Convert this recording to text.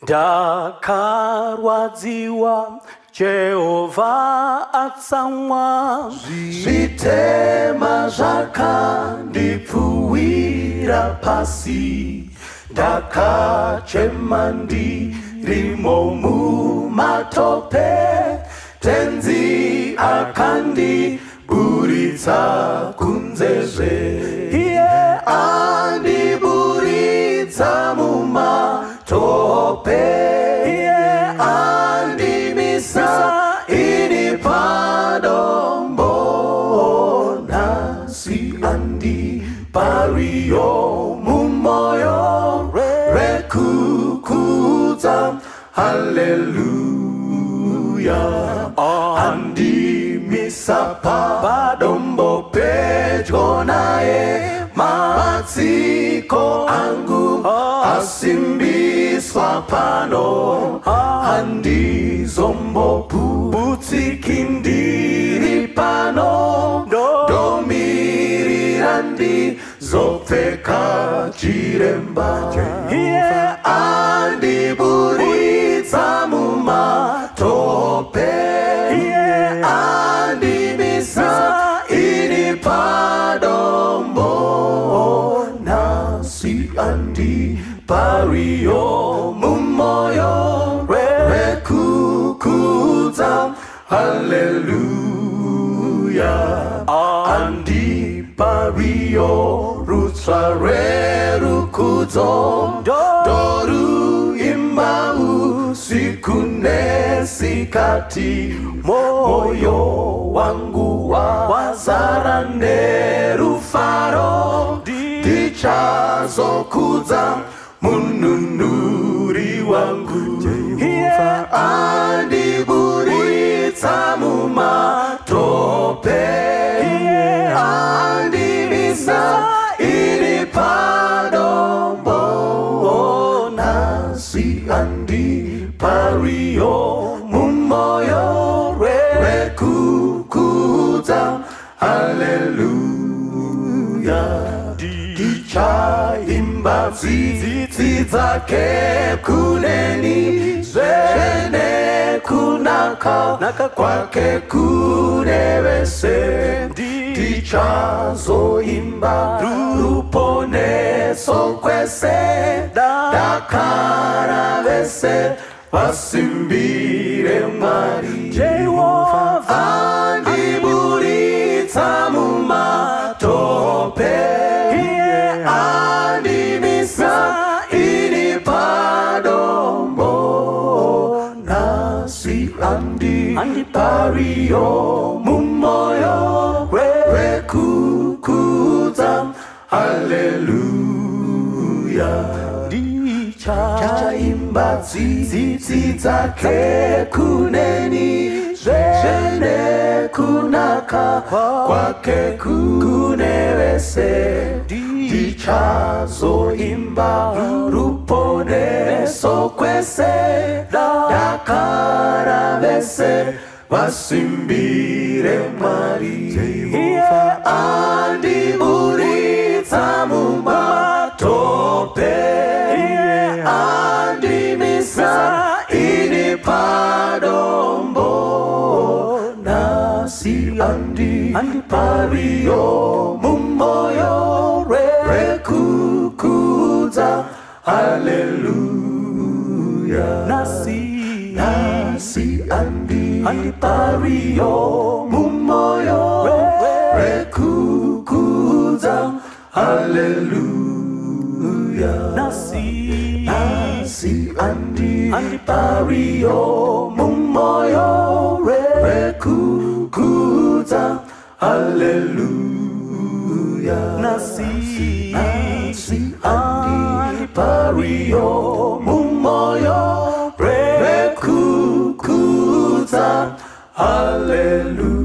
Ndakarwadziwa Jehova atsamwa zvitema zvakandipfuwira pasi ndakachema ndirimo mumatope tenzi akandiburitsa kunzezve iye andiburitsa mumatope iye andimisa ini padombo nasi andipariyo mumoyo rekukuza haleluya andimisa padombo pedyo naye matsiko angu asimbiswa pano andizomboputikindiri pano domirira ndizopfeka chiremba iye andiburitsa mumatope iye andimisa ini padombo nasi andipariyo mumoyo rekukuza haleluya andipariyo rutsva rerukudzo doru imba usiku nesikati moyo wangu wazara nerufaro ndichazokudza mununuri wangu Jehova andiburitsa mumatope iye andimisa ini padombo nasi andipariyo mumoyo rekukuza haleluya ndichaimba tsitsi dzake kuneni zvene kunaka kwake kune vese ndichazoimba ruponeso kwese dakara vese vasimbire Mwari Jehova andiburitsa mumatope iye andimisa ini padombo nasi andipariyo mumoyo rekukuza haleluya ndichaimba tsitsi dzake kuneni zvene kunaka kwake kune vese ndichazoimba ruponeso kwese dakara vese vasimbire Mwari Jehova andiburitsa mumatope iye andimisa ini padombo nasi andipariyo mumoyo rekukuza haleluya nasi andipariyo mumoyo rekukuza haleluya nasi andipariyo mumoyo rekukuza haleluya nasi andipariyo mumoyo rekukuza haleluya